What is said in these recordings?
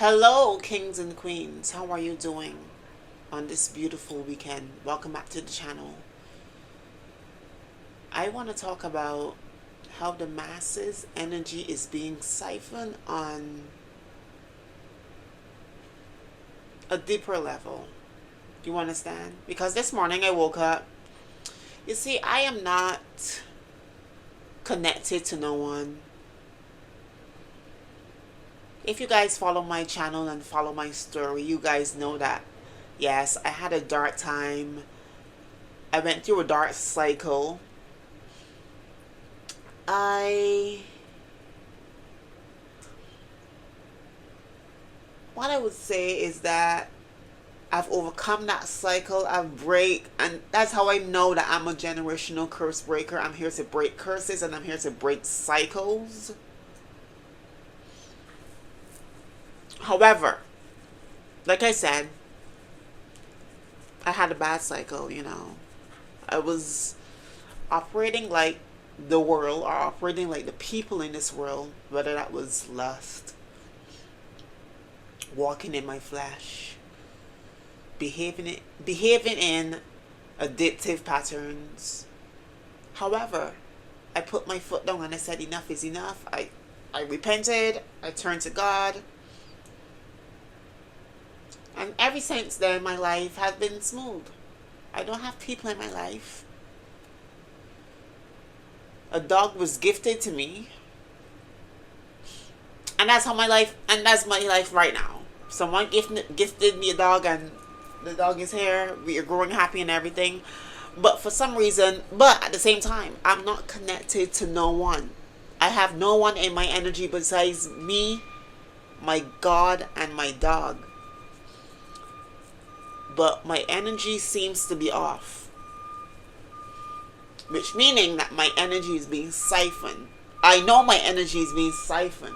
Hello, kings and queens. How are you doing on this beautiful weekend? Welcome back to the channel. I want to talk about how the masses' energy is being siphoned on a deeper level. You understand? Because this morning I woke up. You see, I am not connected to no one. If you guys follow my channel and follow my story, you guys know that, yes, I had a dark time. I went through a dark cycle. What I would say is that I've overcome that cycle. And that's how I know that I'm a generational curse breaker. I'm here to break curses and I'm here to break cycles. However, like I said, I had a bad cycle, I was operating like the world, or operating like the people in this world, whether that was lust, walking in my flesh, behaving in addictive patterns. However, I put my foot down and I said enough is enough. I repented, I turned to God. And ever since then, my life has been smooth. I don't have people in my life. A dog was gifted to me. And that's my life right now. Someone gifted me a dog and the dog is here. We are growing happy and everything. But for some reason, at the same time, I'm not connected to no one. I have no one in my energy besides me, my God, and my dog. But my energy seems to be off, which meaning that my energy is being siphoned. I know my energy is being siphoned,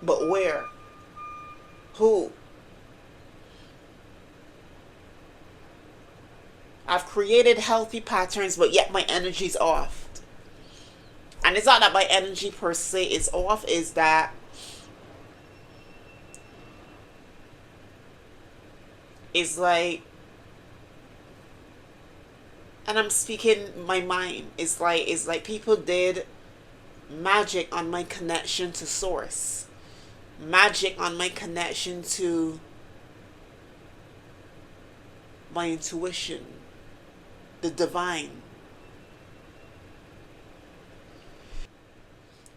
but where? Who? I've created healthy patterns, but yet my energy's off. And it's not that my energy per se is off, is that it's like, and I'm speaking my mind, it's like people did magic on my connection to source, magic on my connection to my intuition, the divine.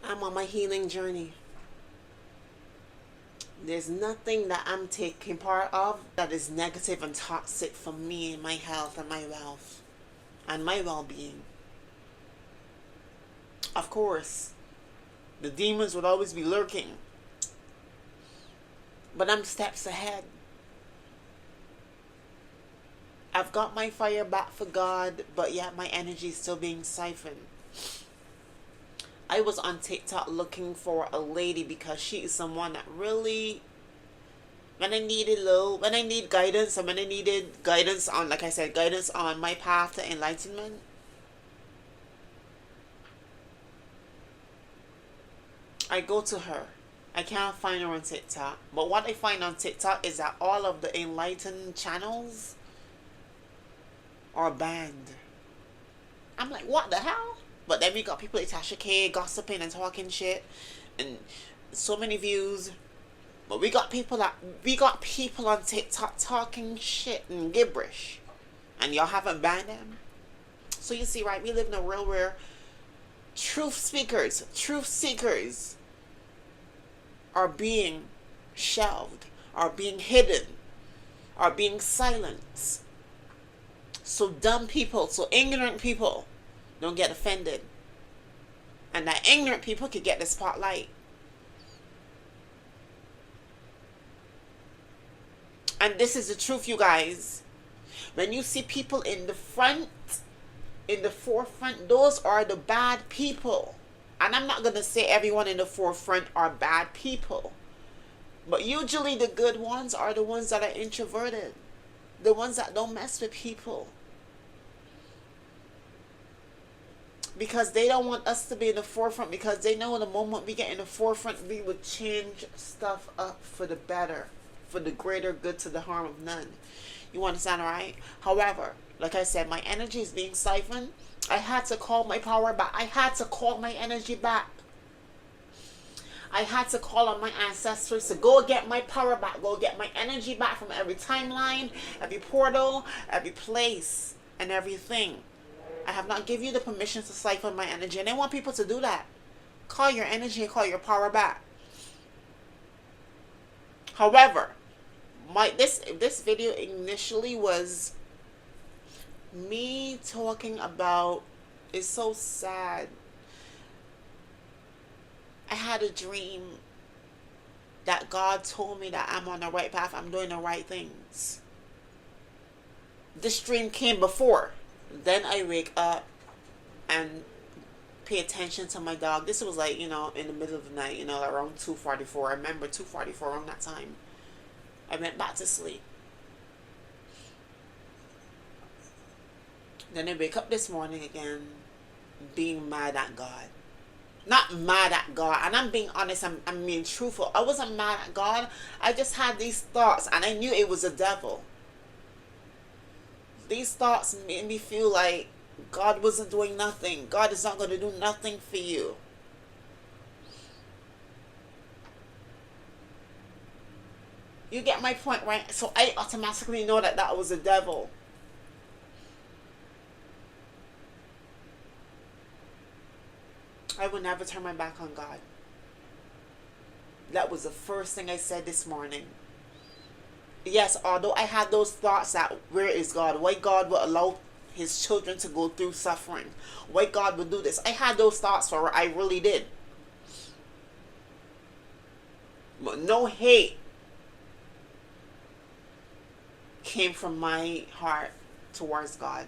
I'm on my healing journey. There's nothing that I'm taking part of that is negative and toxic for me and my health and my wealth and my well-being. Of course, the demons would always be lurking, but I'm steps ahead. I've got my fire back for God, but yet my energy is still being siphoned. I was on TikTok looking for a lady because she is someone that really, when I need guidance, and when I needed guidance on, like I said, guidance on my path to enlightenment, I go to her. I can't find her on TikTok. But what I find on TikTok is that all of the enlightened channels are banned. I'm like, what the hell? But then we got people like Tasha K gossiping and talking shit, and so many views. But we got people on TikTok talking shit and gibberish, and y'all haven't banned them. So you see, right? We live in a world where truth seekers are being shelved, are being hidden, are being silenced. So dumb people, so ignorant people don't get offended. And that ignorant people could get the spotlight. And this is the truth, you guys. When you see people in the forefront, those are the bad people. And I'm not going to say everyone in the forefront are bad people. But usually the good ones are the ones that are introverted. The ones that don't mess with people. because they don't want us to be in the forefront, because they know the moment we get in the forefront, we would change stuff up for the better, for the greater good, to the harm of none. You understand, right? However, like I said, my energy is being siphoned. I had to call my power back. I had to call my energy back. I had to call on my ancestors to go get my power back, go get my energy back from every timeline, every portal, every place, and everything. I have not given you the permission to siphon my energy, and I want people to do that. Call your energy and call your power back. However, this video initially was me talking about, it's so sad. I had a dream that God told me that I'm on the right path, I'm doing the right things. This dream came before. Then I wake up and pay attention to my dog. This was like, in the middle of the night, around 2:44. I remember 2:44 around that time. I went back to sleep. Then I wake up this morning again, being mad at God. Not mad at God, and I'm being honest, I'm being truthful. I wasn't mad at God. I just had these thoughts, and I knew it was the devil. These thoughts made me feel like God wasn't doing nothing. God is not going to do nothing for you. You get my point, right? So I automatically know that that was the devil. I will never turn my back on God. That was the first thing I said this morning. Yes, although I had those thoughts that where is God? Why God would allow his children to go through suffering? Why God would do this? I had those thoughts for her. I really did. But no hate came from my heart towards God.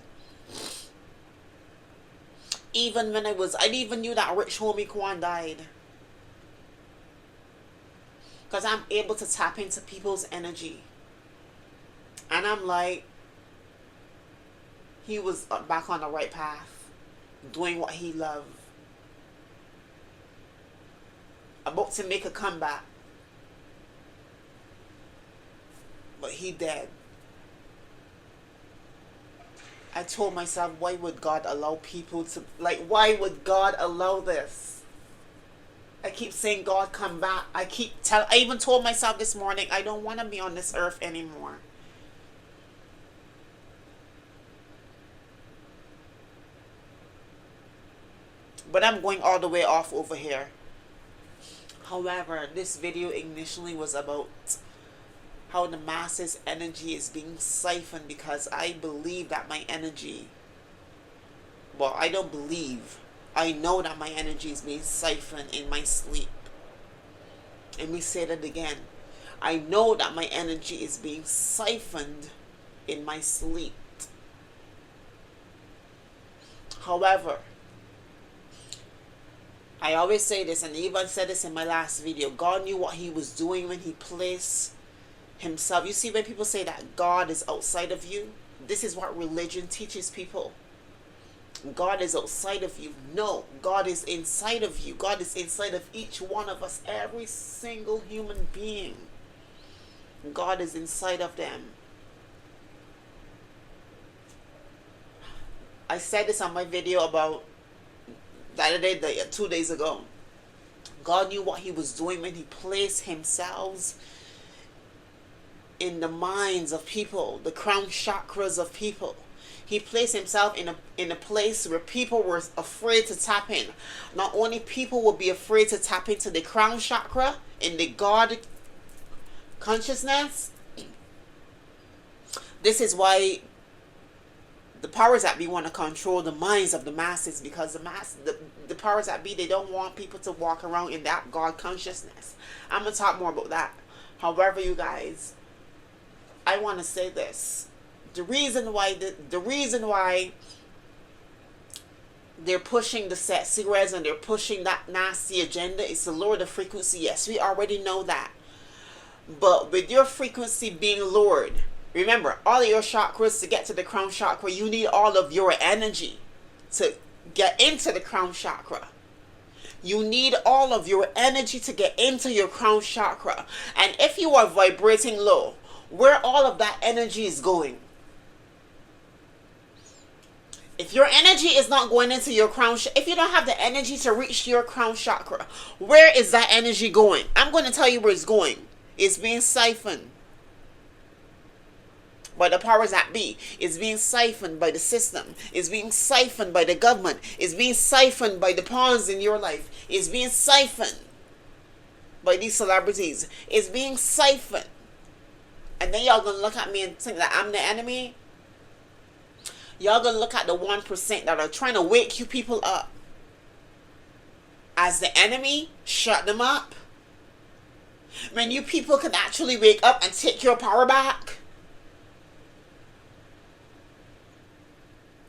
Even when I even knew that rich homie Kwan died. Because I'm able to tap into people's energy. And I'm like, he was back on the right path, doing what he loved, about to make a comeback, but he dead. I told myself, why would God allow people to, why would God allow this? I keep saying, God, come back. I even told myself this morning, I don't want to be on this earth anymore. But I'm going all the way off over here. However, this video initially was about how the masses' energy is being siphoned, because I believe that my energy, well, I don't believe, I know that my energy is being siphoned in my sleep. Let me say that again. I know that my energy is being siphoned in my sleep. However, I always say this, and I even said this in my last video, God knew what he was doing when he placed himself. You see, when people say that God is outside of you, this is what religion teaches people. God is outside of you. No, God is inside of you. God is inside of each one of us, every single human being. God is inside of them. I said this on my video about the other day, 2 days ago. God knew what he was doing when he placed himself in the minds of people, the crown chakras of people. He placed himself in a place where people were afraid to tap in. Not only people would be afraid to tap into the crown chakra, in the God consciousness. This is why the powers that be want to control the minds of the masses, because the powers that be, they don't want people to walk around in that God consciousness. I'm going to talk more about that. However, you guys, I want to say this. The reason why they're pushing the set cigarettes and they're pushing that nasty agenda is to lower the frequency. Yes, we already know that. But with your frequency being lowered, remember, all of your chakras, to get to the crown chakra, you need all of your energy to get into the crown chakra. You need all of your energy to get into your crown chakra. And if you are vibrating low, where all of that energy is going? If your energy is not going into your crown, if you don't have the energy to reach your crown chakra, where is that energy going? I'm going to tell you where it's going. It's being siphoned by the powers that be. It's being siphoned by the system. It's being siphoned by the government. It's being siphoned by the pawns in your life. It's being siphoned by these celebrities. It's being siphoned. And then y'all gonna look at me and think that I'm the enemy. Y'all gonna look at the 1% that are trying to wake you people up as the enemy. Shut them up. When you people can actually wake up and take your power back.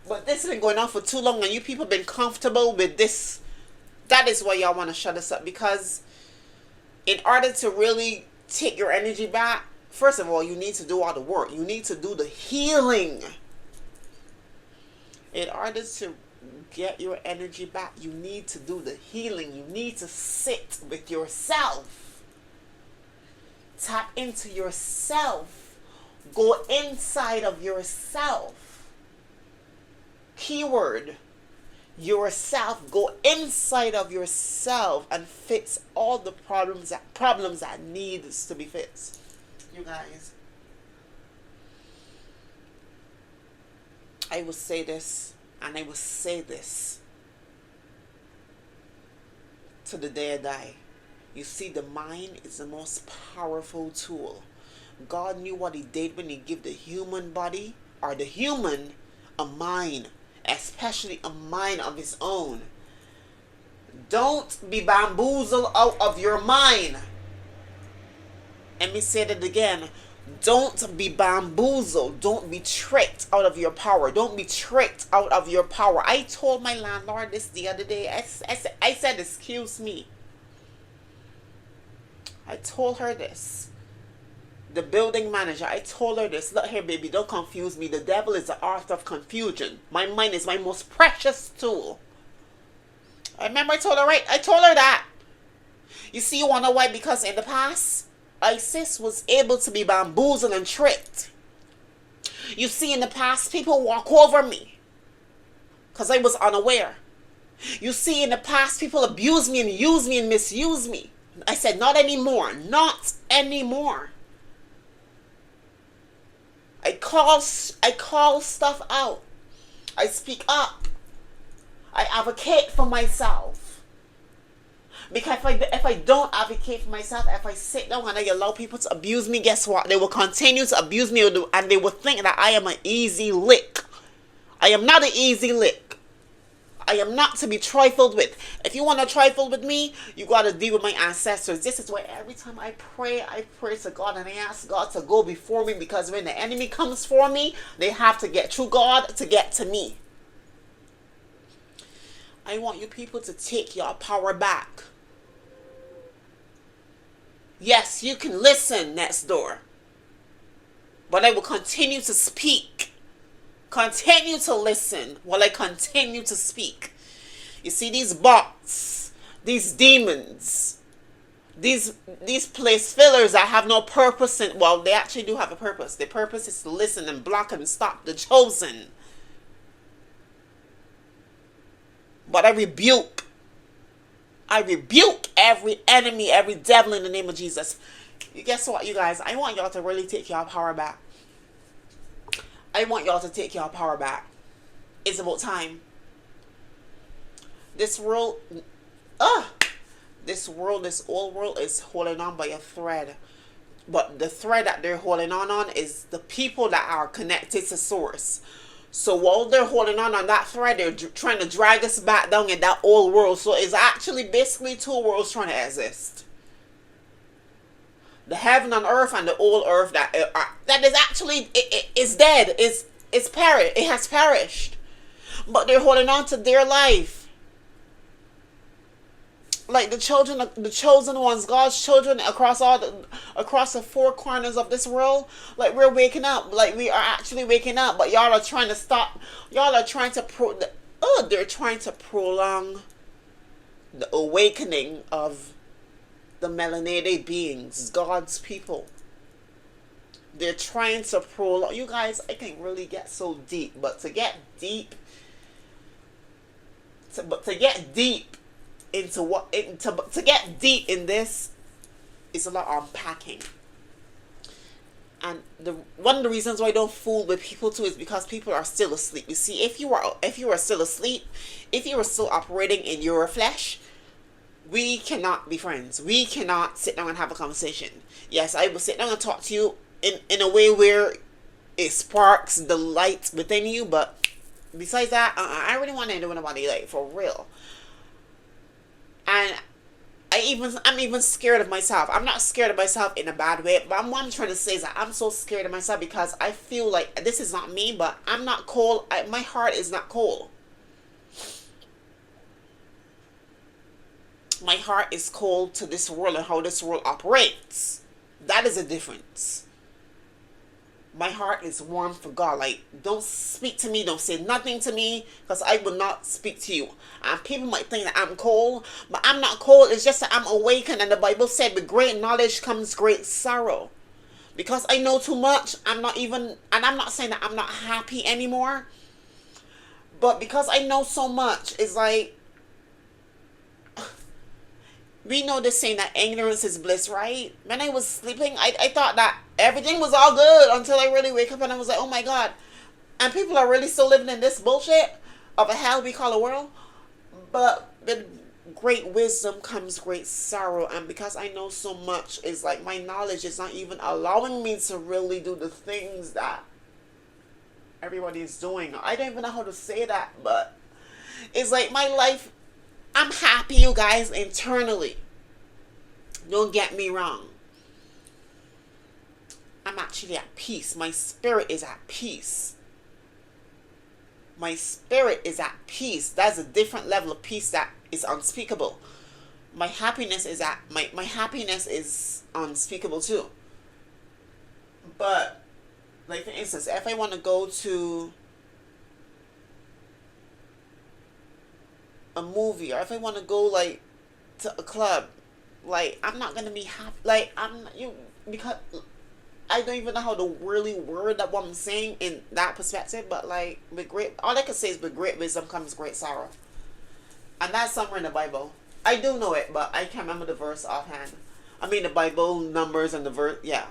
But this has been going on for too long and you people have been comfortable with this. That is why y'all want to shut us up. Because in order to really take your energy back, first of all, you need to do all the work. You need to do the healing. In order to get your energy back, you need to do the healing. You need to sit with yourself. Tap into yourself. Go inside of yourself. Keyword, yourself. Go inside of yourself and fix all the problems that needs to be fixed. You guys, I will say this, and I will say this to the day I die. You see, the mind is the most powerful tool. God knew what he did when he gave the human body, or the human, a mind, especially a mind of his own. Don't be bamboozled out of your mind. Let me say that again. Don't be bamboozled. Don't be tricked out of your power. Don't be tricked out of your power. I told my landlord this the other day. I said, excuse me. I told her this. The building manager, I told her this. Look here, baby, don't confuse me. The devil is the author of confusion. My mind is my most precious tool. I remember I told her, right? I told her that. You see, you wanna know why? Because in the past, ISIS was able to be bamboozled and tricked. You see, in the past, people walk over me because I was unaware. You see, in the past, people abuse me and use me and misuse me. I said, not anymore. Not anymore. I call stuff out. I speak up. I advocate for myself. Because if I don't advocate for myself, if I sit down and I allow people to abuse me, guess what? They will continue to abuse me and they will think that I am an easy lick. I am not an easy lick. I am not to be trifled with. If you want to trifle with me, you got to deal with my ancestors. This is why every time I pray to God and I ask God to go before me, because when the enemy comes for me, they have to get through God to get to me. I want you people to take your power back. Yes, you can listen next door, but I will continue to speak. Continue to listen while I continue to speak. You see, these bots, these demons, these place fillers that have no purpose in, well, they actually do have a purpose. Their purpose is to listen and block and stop the chosen. But I rebuke every enemy, every devil in the name of Jesus. Guess what, you guys? I want y'all to really take your power back. I want y'all to take your power back. It's about time. This old world is holding on by a thread. But the thread that they're holding on is the people that are connected to source. So while they're holding on that thread, they're trying to drag us back down in that old world. So it's actually basically two worlds trying to exist. The heaven on earth and the old earth that is actually is dead. It's perished. It has perished. But they're holding on to their life. Like the chosen ones, God's children across the four corners of this world. Like we're waking up. Like we are actually waking up. But y'all are trying to stop. Y'all are trying to oh, they're trying to prolong the awakening of the melanated beings, God's people. They're trying to prolong. You guys, I can really get so deep, but to get deep, to get deep into what, to get deep in this is a lot of unpacking. And one of the reasons why I don't fool with people too is because people are still asleep. You see, if you are still asleep, if you are still operating in your flesh, we cannot be friends. We cannot sit down and have a conversation. Yes, I will sit down and talk to you in a way where it sparks the light within you, but besides that, I really want to know nobody, like, for real. And I'm even scared of myself. I'm not scared of myself in a bad way, but what I'm trying to say is that I'm so scared of myself because I feel like this is not me, but I'm not cold. My heart is not cold. My heart is cold to this world and how this world operates. That is a difference. My heart is warm for God. Like, don't speak to me. Don't say nothing to me, because I will not speak to you. And people might think that I'm cold, but I'm not cold. It's just that I'm awakened. And the Bible said, with great knowledge comes great sorrow. Because I know too much, I'm not saying that I'm not happy anymore. But because I know so much, it's like, we know this saying that ignorance is bliss, right? When I was sleeping, I thought that everything was all good until I really wake up and I was like, oh my God. And people are really still living in this bullshit of a hell we call a world. But with great wisdom comes great sorrow. And because I know so much, it's like my knowledge is not even allowing me to really do the things that everybody is doing. I don't even know how to say that, but it's like my life, I'm happy, you guys, internally. Don't get me wrong. I'm actually at peace. My spirit is at peace. My spirit is at peace. That's a different level of peace that is unspeakable. My happiness is my happiness is unspeakable too. But, like, for instance, if I want to go to a movie, or if I want to go, like, to a club, like, I'm not gonna be happy. Like, because I don't even know how to really word that what I'm saying in that perspective. But, like, all I can say is with great wisdom comes great sorrow, and that's somewhere in the Bible. I do know it, but I can't remember the verse offhand. I mean, the Bible numbers and the verse, yeah.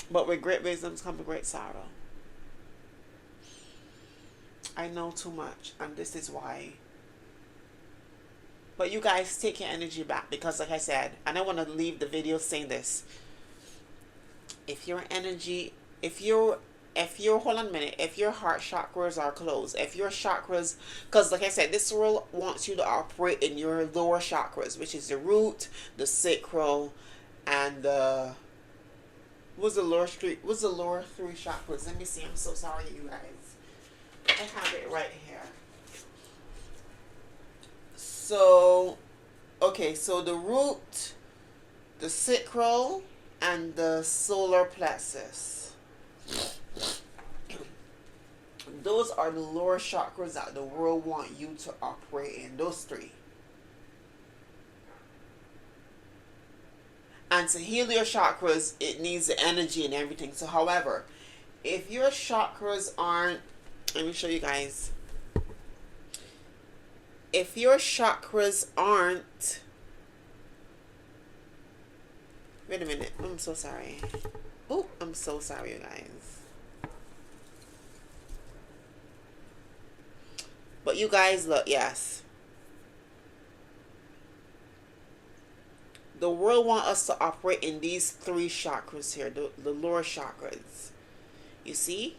But with great wisdom comes great sorrow. I know too much, and this is why. But you guys, take your energy back, because like I said, and I want to leave the video saying this. If your hold on a minute, if your heart chakras are closed, if your chakras, because like I said, this world wants you to operate in your lower chakras, which is the root, the sacral, and what's the lower three chakras? Let me see. I'm so sorry, you guys. I have it right here. So, okay, so the root, the sacral, and the solar plexus. Those are the lower chakras that the world want you to operate in. Those three. And to heal your chakras, it needs the energy and everything. So, however, if your chakras aren't, let me show you guys. If your chakras aren't, wait a minute, I'm so sorry. Oh, I'm so sorry, you guys. But you guys, look, yes. The world wants us to operate in these three chakras here, the lower chakras. You see?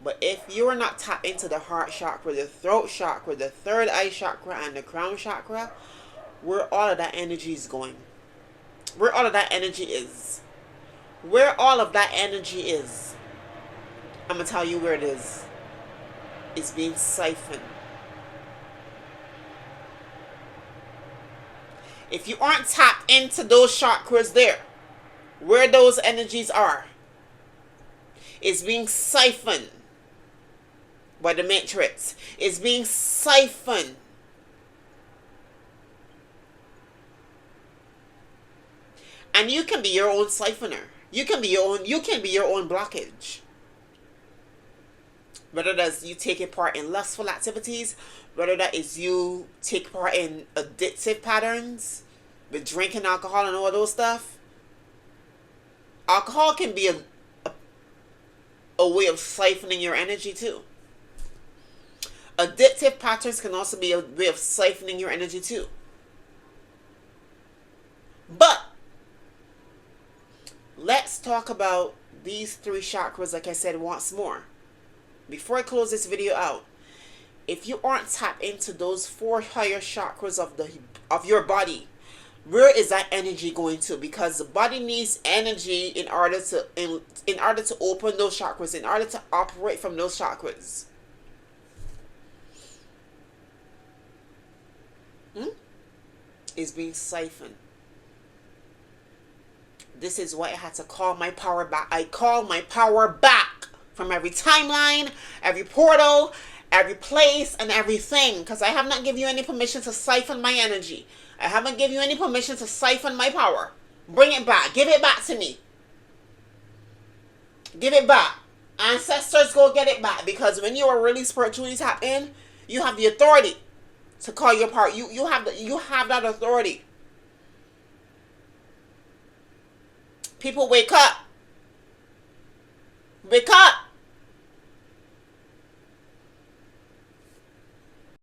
But if you're not tapped into the heart chakra, the throat chakra, the third eye chakra, and the crown chakra, where all of that energy is going. Where all of that energy is. Where all of that energy is. I'm going to tell you where it is. It's being siphoned. If you aren't tapped into those chakras there, where those energies are, it's being siphoned. by the matrix. It's being siphoned. And you can be your own siphoner. You can be your own blockage. Whether that's you taking part in lustful activities, whether that is you take part in addictive patterns with drinking alcohol and all those stuff. Alcohol can be a way of siphoning your energy too. Addictive patterns can also be a way of siphoning your energy too. But let's talk about these 3 chakras, like I said, once more. Before I close this video out, if you aren't tapped into those 4 higher chakras of your body, where is that energy going to? Because the body needs energy in order to open those chakras, in order to operate from those chakras. Is being siphoned. This is why I had to call my power back. I call my power back from every timeline, every portal, every place, and everything. Because I have not given you any permission to siphon my energy. I haven't given you any permission to siphon my power. Bring it back. Give it back to me. Give it back. Ancestors, go get it back. Because when you are really spiritually tapped in, you have the authority to call your power. You have that authority. People, wake up. Wake up.